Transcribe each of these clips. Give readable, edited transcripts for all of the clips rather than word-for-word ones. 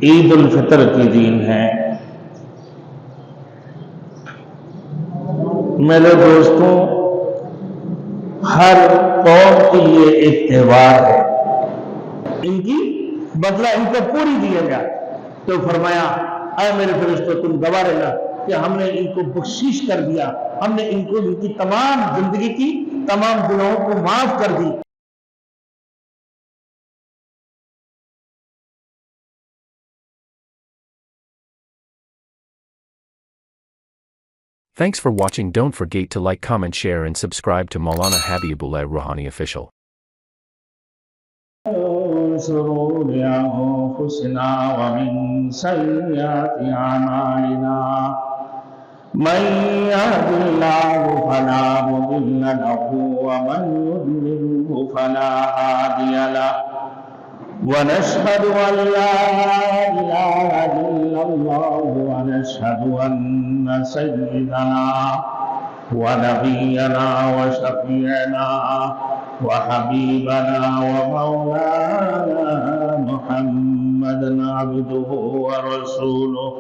عید الفطر کی دین ہے۔ میرے دوستوں، ہر قوم کے لیے ایک تہوار ہے، ان کی بدلہ ان کو پوری دیا گیا۔ تو فرمایا اے میرے فرشتوں، تم گواہ رہنا کہ ہم نے ان کو بخشش کر دیا، ہم نے ان کو ان کی تمام زندگی کی تمام گناہوں کو معاف کر دی۔ Thanks for watching. Don't forget to like, comment, share and subscribe to Maulana Habibullah Rouhani Official. شرور أنفسنا ومن سيئات أعمالنا من يهد الله فلا مضل له ومن يضلل فلا هادي له ونشهد أن لا إله إلا الله ونشهد أن سيدنا ونبينا وشفيعنا وحبيبنا ومولانا محمدا عبده ورسوله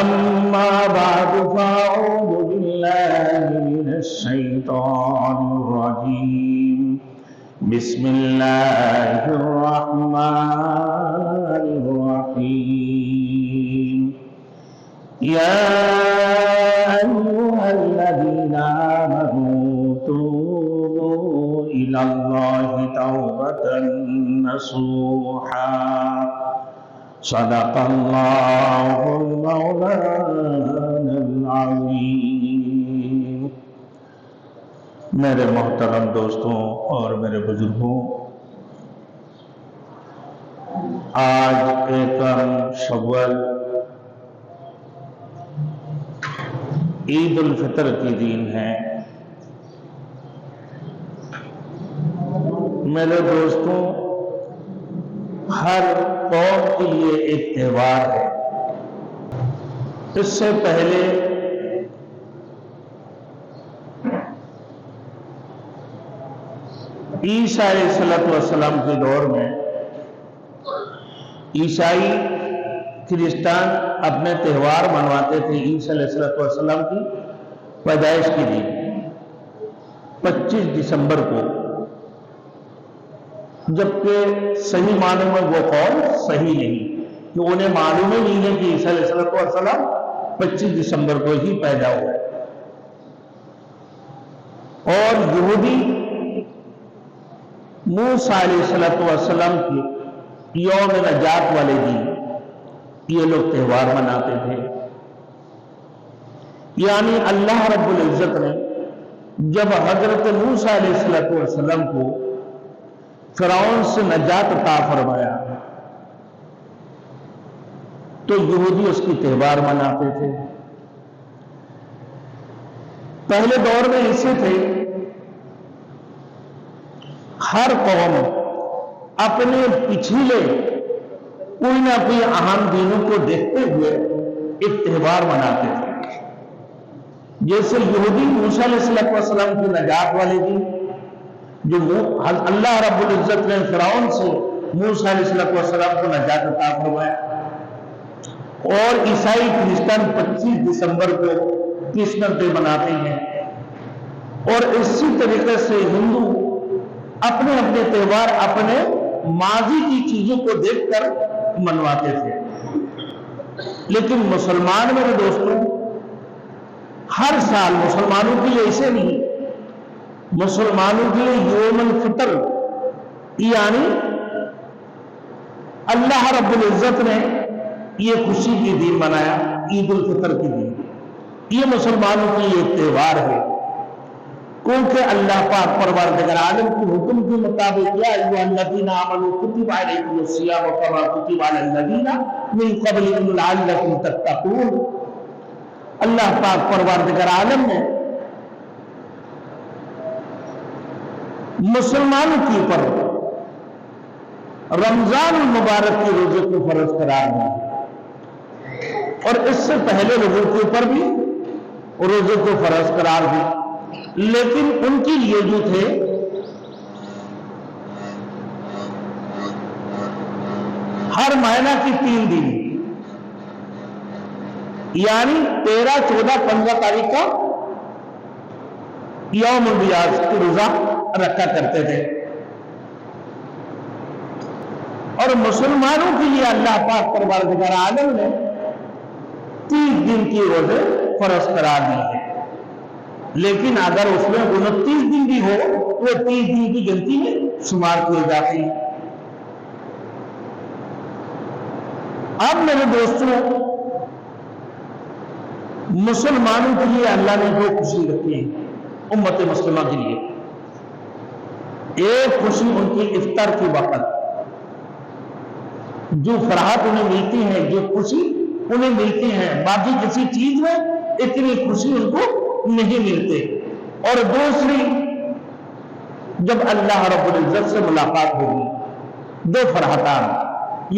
أما بعد فأعوذ بالله من الشيطان الرجيم بسم الله الرحمن الرحيم يا أيها الذين آمنوا توبوا إلى الله توبة نصوحا صدق الله المولانا العظيم۔ میرے محترم دوستوں اور میرے بزرگوں، آج یکم شوال عید الفطر کی دین ہے۔ میرے دوستوں، ہر قوم کے لیے ایک تہوار ہے۔ اس سے پہلے عیسیٰ علیہ السلام کے دور میں عیسائی کرسچن اپنے تہوار منواتے تھے عیسیٰ علیہ السلام کی پیدائش کے دن 25 دسمبر کو، جبکہ صحیح معنی میں وہ قول صحیح نہیں، کہ انہیں معلوم ہی نہیں ہے کہ عیسیٰ علیہ السلام 25 دسمبر کو ہی پیدا ہوئے۔ اور یہودی موسیٰ علیہ السلام کی یوم نجات والے دن یہ لوگ تہوار مناتے تھے۔ یعنی اللہ رب العزت نے جب حضرت موسیٰ علیہ السلام کو فرعون سے نجات عطا فرمایا تو یہودی اس کی تہوار مناتے تھے۔ پہلے دور میں ایسے تھے، ہر قوم اپنے پچھلے کوئی نہ کوئی اہم دینوں کو دیکھتے ہوئے ایک تہوار مناتے تھے۔ جیسے یہودی موسیٰ علیہ السلام کی نجات والے دن، جو اللہ رب العزت نے فرعون سے موسیٰ علیہ السلام کو نجات عطا فرمایا، اور عیسائی کرسچن 25 دسمبر کو کرسمس ڈے مناتے ہیں، اور اسی طریقے سے ہندو اپنے اپنے تہوار اپنے ماضی کی چیزوں کو دیکھ کر منواتے تھے۔ لیکن مسلمان میرے دوستوں، ہر سال مسلمانوں کے لیے ایسے نہیں، مسلمانوں کے لیے یوم الفطر یعنی اللہ رب العزت نے یہ خوشی کی دن منایا، عید الفطر کی دن، یہ مسلمانوں کے لیے ایک تہوار ہے، کیونکہ اللہ پاک پروردگار عالم کے حکم کے مطابق یا ایھا الذین آمنوا کتب علیکم الصیام کما کتب علی الذین من قبلکم لعلکم تتقون۔ اللہ پاک پروردگار عالم نے مسلمانوں کے اوپر رمضان المبارک کے روزے کو فرض قرار دیا، اور اس سے پہلے لوگوں کے اوپر بھی روزے کو فرض قرار دیا، لیکن ان کے لیے جو تھے ہر مہینہ کی 3 دن، یعنی 13، 14، 15 تاریخ کا یوم البیاض کی روزہ رکھا کرتے تھے۔ اور مسلمانوں کے لیے اللہ پاک پروردگار عالم نے 30 دن کی روزے فرض قرار دی ہے، لیکن اگر اس میں 29 دن بھی ہو تو 30 دن کی گنتی میں شمار کیے جاتے ہیں۔ اب میرے دوستوں، مسلمانوں کے لیے اللہ نے 2 خوشی رکھی ہے امت مسلمہ کے لیے۔ ایک خوشی ان کی افطار کی وقت، جو فرحت انہیں ملتی ہے، جو خوشی انہیں ملتی ہے، باقی کسی چیز میں اتنی خوشی ان کو نہیں ملتے۔ اور دوسری، جب اللہ رب العزت سے ملاقات ہوگی، 2 فرحتان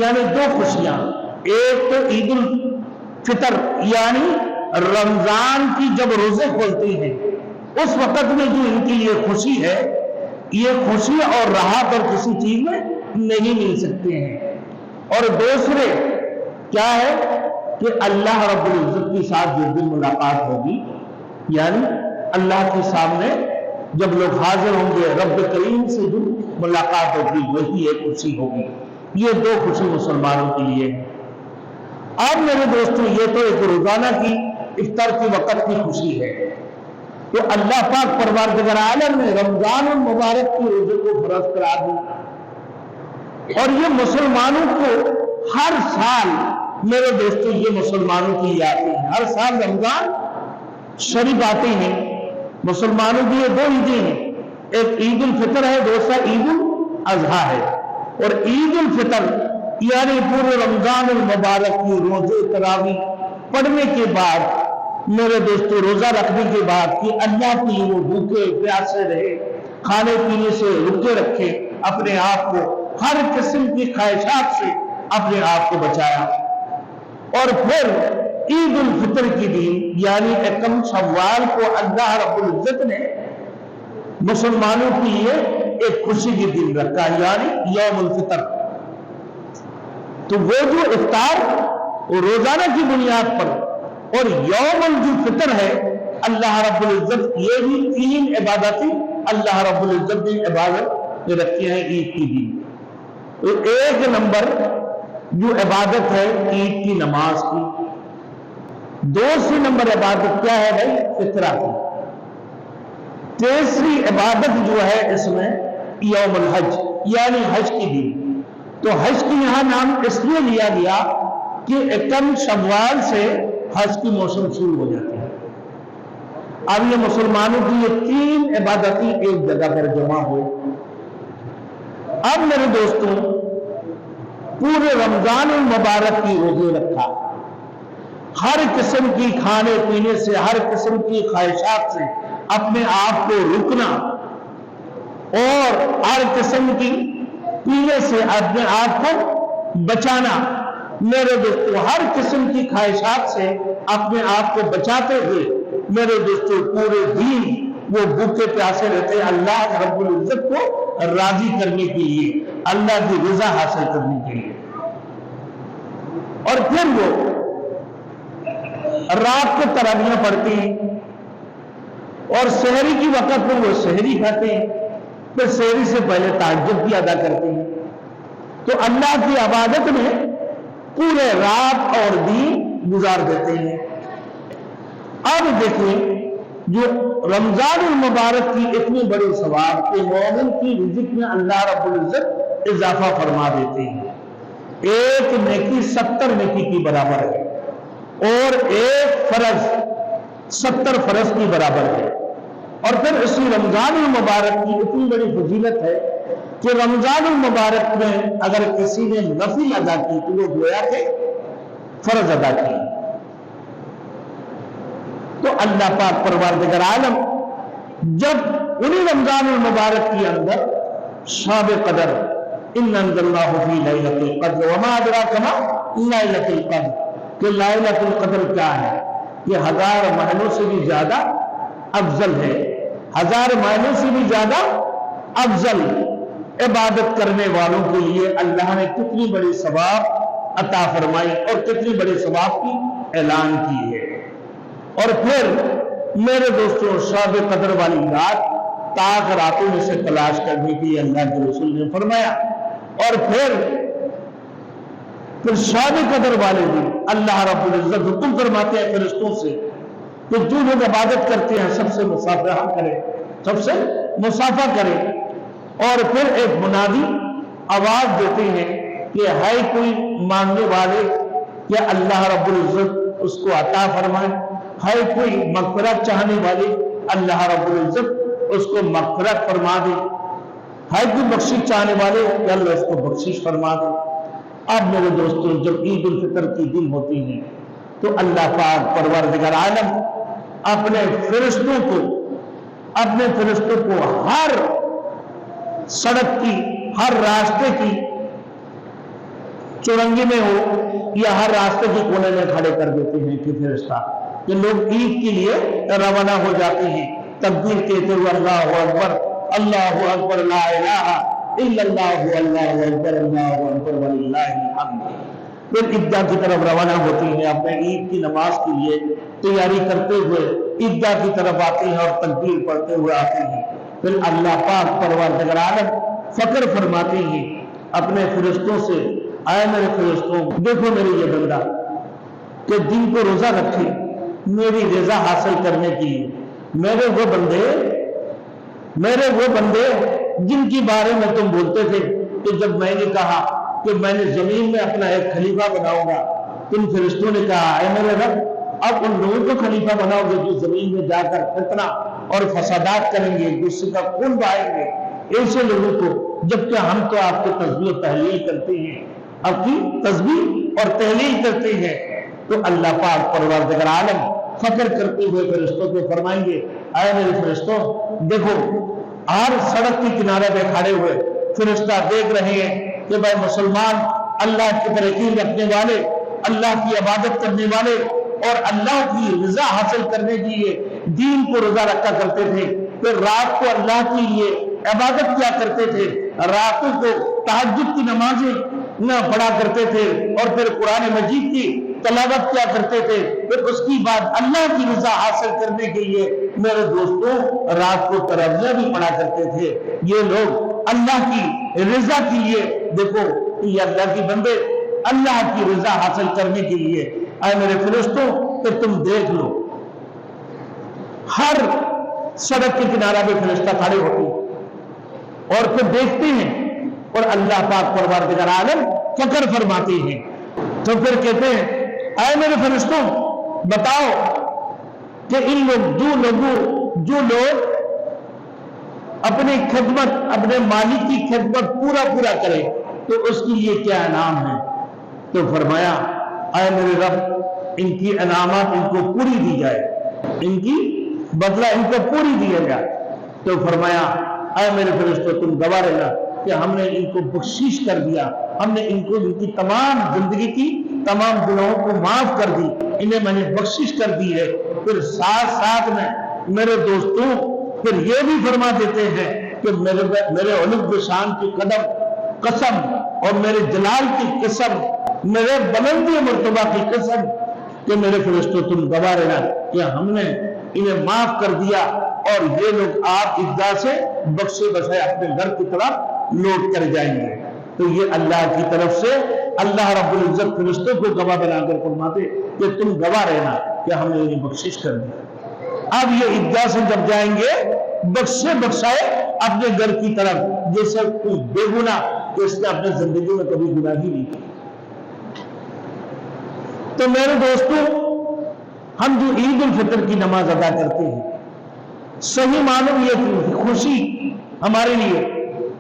یعنی 2 خوشیاں۔ ایک تو عید الفطر یعنی رمضان کی جب روزے کھولتے ہیں اس وقت میں جو ان کے لیے خوشی ہے، یہ خوشی اور راحت اور کسی چیز میں نہیں مل سکتے ہیں۔ اور دوسرے کیا ہے کہ اللہ رب العزت کے ساتھ جس دن ملاقات ہوگی، یعنی اللہ کے سامنے جب لوگ حاضر ہوں گے، رب کریم سے جو ملاقات ہوگی وہی ایک خوشی ہوگی۔ یہ 2 خوشی مسلمانوں کے لیے ہے۔ اب میرے دوستوں، یہ تو ایک روزانہ کی افطار کی وقت کی خوشی ہے، تو اللہ پاک پروردگار عالم نے رمضان المبارک کی روزے کو فرض قرار دیا، اور یہ مسلمانوں کو ہر سال، میرے دوستوں، یہ مسلمانوں کی آتے ہیں، ہر سال رمضان شریف آتے ہیں۔ مسلمانوں کی یہ 2 عیدیں ہیں، ایک عید الفطر ہے، دوسرا عید الاضحیٰ ہے۔ اور عید الفطر یعنی پورے رمضان المبارک کی روزے تراویح پڑھنے کے بعد، میرے دوستوں، روزہ رکھنے کے بعد کہ اللہ کے لیے وہ بھوکے پیاسے رہے، کھانے پینے سے رکے رکھے، اپنے آپ کو ہر قسم کی خواہشات سے اپنے آپ کو بچایا۔ اور پھر عید الفطر کی دن یعنی 1 شوال کو اللہ رب العزت نے مسلمانوں کے لیے ایک خوشی کی دن رکھا، یعنی یوم الفطر۔ تو وہ جو افطار روزانہ کی بنیاد پر اور یوم الفطر ہے، اللہ رب العزت یہ بھی 3 عبادتیں اللہ رب العزت نے عبادت رکھی ہیں عید کی دن۔ تو 1 نمبر جو عبادت ہے عید کی نماز کی، دوسری نمبر عبادت کیا ہے بھائی؟ فطرہ کی۔ تیسری عبادت جو ہے اس میں یوم الحج یعنی حج کی دن۔ تو حج کی یہاں نام اس لیے لیا گیا کہ 1 شوال سے حج کی موسم شروع ہو جاتی ہے۔ اب یہ مسلمانوں کی یہ 3 عبادتیں ایک جگہ پر جمع ہوئے۔ اب میرے دوستوں، پورے رمضان المبارک کی روزے رکھا، ہر قسم کی کھانے پینے سے، ہر قسم کی خواہشات سے اپنے آپ کو رکنا، اور ہر قسم کی پینے سے اپنے آپ کو بچانا۔ میرے دوستو، ہر قسم کی خواہشات سے اپنے آپ کو بچاتے ہوئے میرے دوستو پورے دن وہ بھوکے پیاسے رہتے اللہ رب العزت کو راضی کرنے کے لیے، اللہ کی رضا حاصل کرنے کے لیے۔ اور پھر وہ رات کو تراویح پڑھتے ہیں، اور سحری کی وقت میں وہ سحری کھاتے ہیں، پھر سحری سے پہلے تہجد بھی ادا کرتے ہیں۔ تو اللہ کی عبادت میں پورے رات اور دن گزار دیتے ہیں۔ اب دیکھیں، جو رمضان المبارک کی اتنی بڑی ثواب کہ مومن کی رزق میں اللہ رب العزت اضافہ فرما دیتے ہیں۔ ایک نیکی 70 نیکی کی برابر ہے، اور ایک فرض 70 فرض کی برابر ہے۔ اور پھر اسی رمضان المبارک کی اتنی بڑی فضیلت ہے کہ رمضان المبارک میں اگر کسی نے نفل ادا کی تو وہ گویا کہ فرض ادا کی۔ تو اللہ پاک پروردگار عالم جب انہی رمضان المبارک کے اندر شب قدر، اِنَّا أَنزَلْنَاهُ فِي لَيْلَةِ الْقَدْرِ وَمَا أَدْرَاكَ مَا لَيْلَةُ الْقَدْرِ، کہ لَيْلَةُ الْقَدْر کیا ہے؟ یہ 1000 مہینوں سے بھی زیادہ افضل ہے، 1000 مہینوں سے بھی زیادہ افضل عبادت کرنے والوں کے لیے اللہ نے کتنی بڑی ثواب عطا فرمائی اور کتنی بڑی ثواب کی اعلان کی ہے۔ اور پھر میرے دوستوں شب قدر والی رات تاک راتوں میں سے تلاش کرنے کی اللہ کے رسول نے فرمایا۔ اور پھر شب قدر والے دن اللہ رب العزت حکم فرماتے ہیں فرشتوں سے کہ جو لوگ عبادت کرتے ہیں سب سے مصافحہ کرے، سب سے مصافحہ کرے۔ اور پھر ایک منادی آواز دیتے ہیں کہ ہے کوئی مانگنے والے یا اللہ رب العزت اس کو عطا فرمائے، ہے کوئی مغفرت چاہنے والے اللہ رب العزت اس کو مغفرت فرما دے، ہے کوئی بخشش چاہنے والے کہ اللہ اس کو بخشش فرما دے۔ اب میرے دوستوں جب عید الفطر کی دن ہوتی ہیں تو اللہ پاک پروردگار عالم اپنے فرشتوں کو ہر سڑک کی، ہر راستے کی چورنگی میں ہو یا ہر راستے کی کونے میں کھڑے کر دیتے ہیں کہ فرشتہ کہ لوگ عید کے لیے روانہ ہو جاتے ہیں، تکبیر کہتے ہوئے اللہ اکبر اللہ اکبر لا الہ الا اللہ اللہ اکبر اللہ اکبر وللہ الحمد۔ پھر عیدگاہ کی طرف روانہ ہوتی ہیں، اپنے عید کی نماز کے لیے تیاری کرتے ہوئے عیدگاہ کی طرف آتے ہیں اور تکبیر پڑھتے ہوئے آتے ہیں۔ پھر اللہ پاک پروردگار عالم فکر فرماتے ہیں اپنے فرشتوں سے، آئے میرے فرشتوں دیکھو میرے یہ بندہ کہ دن کو روزہ رکھے میری رضا حاصل کرنے کی، میرے وہ بندے جن کی بارے میں تم بولتے تھے کہ جب میں نے کہا کہ میں نے زمین میں اپنا ایک خلیفہ بناؤں گا، تم فرشتوں نے کہا اے میرے رب اب ان لوگوں کو خلیفہ بناؤ گے جو زمین میں جا کر فتنہ اور فسادات کریں گے، دوسرے کا خون بہائیں گے، ایسے لوگوں کو، جبکہ ہم تو آپ کی تسبیح و تحلیل کرتے ہیں، آپ کی تسبیح اور تحلیل کرتے ہیں۔ تو اللہ پاک پروردگار عالم فکر کرتے ہوئے فرشتوں کو فرمائیں گے اے میرے فرشتوں دیکھو، ہر سڑک کے کنارے پہ کھڑے ہوئے فرشتہ دیکھ رہے ہیں کہ بھائی مسلمان اللہ کی پر یقین رکھنے والے، اللہ کی عبادت کرنے والے اور اللہ کی رضا حاصل کرنے کے لیے دین کو روزہ رکھا کرتے تھے، پھر رات کو اللہ کے لیے عبادت کیا کرتے تھے، راتوں کو تہجد کی نمازیں نہ پڑھا کرتے تھے اور پھر قرآن مجید کی تلاوت کیا کرتے تھے، پھر اس کی بعد اللہ کی رضا حاصل کرنے کے لیے میرے دوستوں رات کو تراویح بھی پڑھا کرتے تھے۔ یہ لوگ اللہ کی رضا کے لیے، دیکھو یہ اللہ کی بندے اللہ کی رضا حاصل کرنے کے لیے، اے میرے فرشتوں کہ تم دیکھ لو ہر سڑک کے کنارہ پہ فرشتہ کھڑے ہوتے اور پھر دیکھتے ہیں اور اللہ پاک پروردگار عالم فکر فرماتے ہیں۔ تو پھر کہتے ہیں اے میرے فرشتوں بتاؤ کہ ان لوگ جو لوگ اپنی خدمت اپنے مالک کی خدمت پورا کرے تو اس کے لیے کیا انعام ہے؟ تو فرمایا اے میرے رب ان کی انعامات ان کو پوری دی جائے، ان کی بدلہ ان کو پوری دیا جائے۔ تو فرمایا اے میرے فرشتوں تم گواہ رہنا کہ ہم نے ان کو بخشش کر دیا، ہم نے ان کو ان کی تمام زندگی کی تمام گناہوں کو معاف کر دی، انہیں میں نے بخشش کر دی ہے۔ پھر ساتھ میں میرے دوستوں پھر یہ بھی فرما دیتے ہیں کہ میرے علو شان کی قسم اور میرے جلال کی قسم، میرے بلندی مرتبہ کی قسم کہ میرے فرشتوں تم گواہ رہنا کہ ہم نے انہیں معاف کر دیا اور یہ لوگ آپ عیدگاہ سے بخشے بخشائے اپنے گھر کی طرف لوٹ کر جائیں گے۔ تو یہ اللہ کی طرف سے اللہ رب العزت فرشتوں کو گواہ بنا کر فرماتے کہ تم گواہ رہنا کہ ہم نے انہیں بخشش کر دیا۔ اب یہ عیدگاہ سے جب جائیں گے بخشے بخشائے اپنے گھر کی طرف، جیسے کوئی بے گناہ جس نے اپنے زندگی میں کبھی گناہ ہی نہیں کی۔ تو میرے دوستوں ہم جو عید الفطر کی نماز ادا کرتے ہیں، صحیح معلوم یہ خوشی ہمارے لیے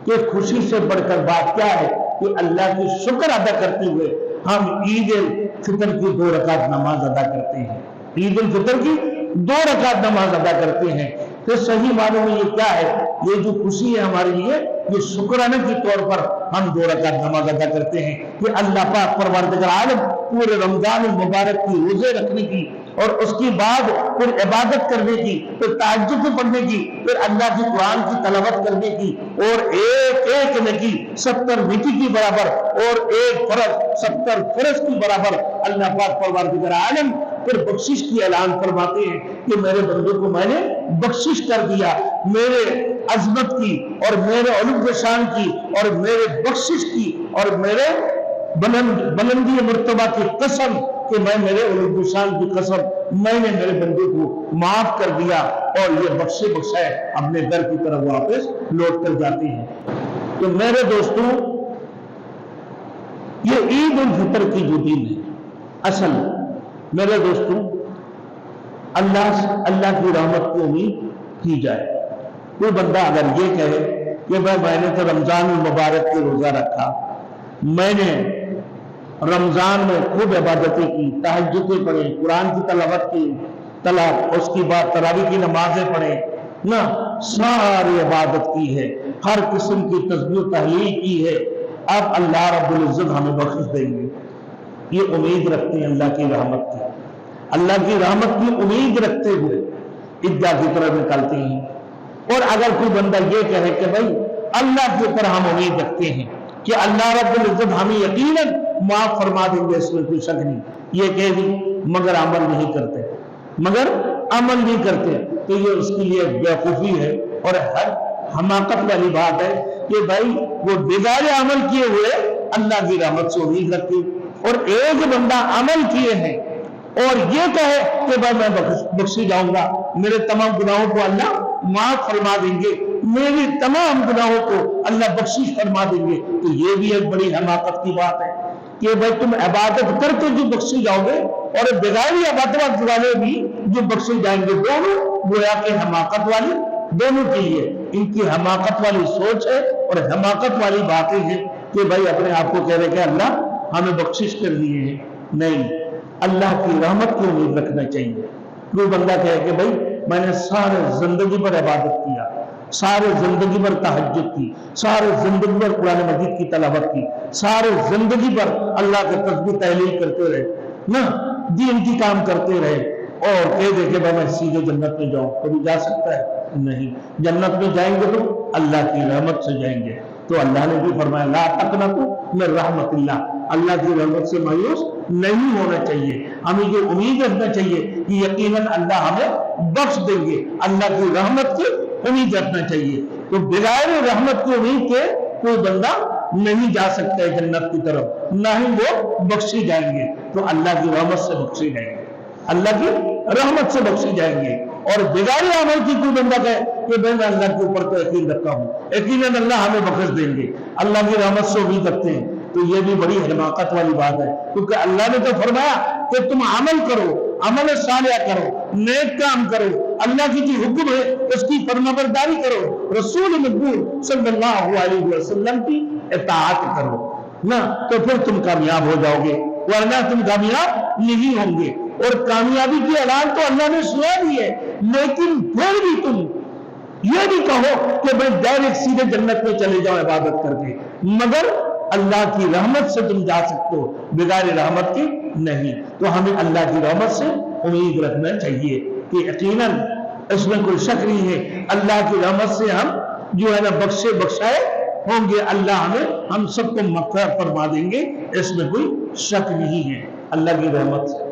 کہ خوشی سے بڑھ کر بات کیا ہے کہ اللہ کی شکر ادا کرتے ہوئے ہم عید الفطر کی 2 رکعت نماز ادا کرتے ہیں، عید الفطر کی 2 رکعت نماز ادا کرتے ہیں۔ تو صحیح معلوم یہ کیا ہے، یہ جو خوشی ہے ہمارے لیے یہ شکرانے کے طور پر ہم 2 رکعت نماز ادا کرتے ہیں کہ اللہ پاک پروردگار عالم پورے رمضان المبارک کی روزے رکھنے کی اور اس کی بعد پھر عبادت کرنے کی، پھر تہجد پڑھنے کی، پھر اللہ کی قرآن کی تلاوت کرنے کی، اور ایک ایک نیکی 70 نیکی کی برابر، اور ایک فرض 70 فرض کی برابر اللہ پاک پروردگار عالم پھر بخشش کی اعلان فرماتے ہیں کہ میرے بندوں کو میں نے بخشش کر دیا، میرے عظمت کی اور میرے علو شان کی اور میرے بخشش کی اور میرے بلندی مرتبہ کی قسم کہ میں میرے علو شان کی قسم میں نے میرے بندے کو معاف کر دیا، اور یہ بخشے بخشائے اپنے در کی طرف واپس لوٹ کر جاتے ہیں۔ تو میرے دوستوں، یہ عید الفطر کی جو دن ہے، اصل میرے دوستوں اللہ کی رحمت کی امید کی جائے۔ کوئی بندہ اگر یہ کہے کہ میں نے تو رمضان المبارک کے روزہ رکھا، میں نے رمضان میں خوب عبادتیں کی، تہجدیں پڑھے، قرآن کی تلاوت کی، اس کی بعد تراویح کی نمازیں پڑھے نہ، ساری عبادت کی ہے، ہر قسم کی تسبیح و تحلیل کی ہے، اب اللہ رب العزت ہمیں بخش دیں گے، یہ امید رکھتے ہیں اللہ کی رحمت کی، اللہ کی رحمت کی امید رکھتے ہوئے عیدگاہ کی طرف نکلتے ہیں۔ اور اگر کوئی بندہ یہ کہے کہ بھائی اللہ کے اوپر ہم امید رکھتے ہیں کہ اللہ رب العزت ہمیں یقیناً معاف فرما دیں گے، اس میں کوئی شک نہیں، یہ کہہ دی مگر عمل نہیں کرتے، تو یہ اس کے لیے بیوقوفی ہے اور ہر حماقت والی بات ہے کہ بھائی وہ بغیر عمل کیے ہوئے اللہ کی رحمت سے امید رکھتے، اور ایک بندہ عمل کیے ہیں اور یہ کہے کہ بھائی میں بخشی جاؤں گا، میرے تمام گناہوں کو اللہ معاف فرما دیں گے، میری تمام گناہوں کو اللہ بخشش فرما دیں گے، تو یہ بھی ایک بڑی حماقت کی بات ہے کہ بھائی تم عبادت کرتے جو بخشی جاؤ گے اور بغیر عبادت والے بھی جو بخشے جائیں گے، دونوں گویا کہ حماقت والی دونوں کے لیے ان کی حماقت والی سوچ ہے اور حماقت والی باتیں ہیں کہ بھائی اپنے آپ کو کہہ رہے کہ اللہ ہمیں بخشش کر دیے ہیں، نہیں، اللہ کی رحمت کی امید رکھنا چاہیے۔ کوئی بندہ کہے کہ بھائی میں نے سارے زندگی پر عبادت کیا، سارے زندگی پر تہجد کی، سارے زندگی پر قرآن مجید کی تلاوت کی، سارے زندگی پر اللہ کے تسبیح تحلیل کرتے رہے نا، دین کی کام کرتے رہے، اور کہہ دے کہ میں سیدھے جنت میں جاؤں، کبھی جا سکتا ہے؟ نہیں، جنت میں جائیں گے تو اللہ کی رحمت سے جائیں گے۔ تو اللہ نے بھی فرمایا لا تقنطوا من رحمت اللہ کی رحمت سے مایوس نہیں ہونا چاہیے، ہمیں یہ امید رکھنا چاہیے کہ یقیناً اللہ ہمیں بخش دیں گے، اللہ کی رحمت کی امید رکھنا چاہیے۔ تو بغیر رحمت کی امید کے کوئی بندہ نہیں جا سکتا ہے جنت کی طرف، نہ ہی وہ بخشی جائیں گے، تو اللہ کی رحمت سے بخشی جائیں گے، اللہ کی رحمت سے بخشی جائیں گے۔ اور بغیر عمل کی کوئی بندہ کہے کہ میں اللہ کے اوپر تو یقین رکھتا ہوں، یقیناً اللہ ہمیں بخش دیں گے، اللہ کی رحمت سے امید رکھتے ہیں، تو یہ بھی بڑی حماقت والی بات ہے، کیونکہ اللہ نے تو فرمایا کہ تم عمل کرو، عمل صالح کرو، نیک کام کرو، اللہ کی جو حکم ہے اس کی فرمانبرداری کرو، رسول مقبول صلی اللہ علیہ وسلم کی اطاعت کرو نا، تو پھر تم کامیاب ہو جاؤ گے، ورنہ تم کامیاب نہیں ہوں گے۔ اور کامیابی کی اعلان تو اللہ نے سنا دی ہے، لیکن پھر بھی تم یہ بھی کہو کہ میں ڈائریکٹ سیدھے جنت میں چلے جاؤ عبادت کر کے، مگر اللہ کی رحمت سے تم جا سکتے ہو، بغیر رحمت کی نہیں۔ تو ہمیں اللہ کی رحمت سے امید رکھنا چاہیے کہ یقیناً اس میں کوئی شک نہیں ہے، اللہ کی رحمت سے ہم جو ہے نا بخشے بخشائے ہوں گے، اللہ ہم سب کو مغفرت فرما دیں گے، اس میں کوئی شک نہیں ہے اللہ کی رحمت سے۔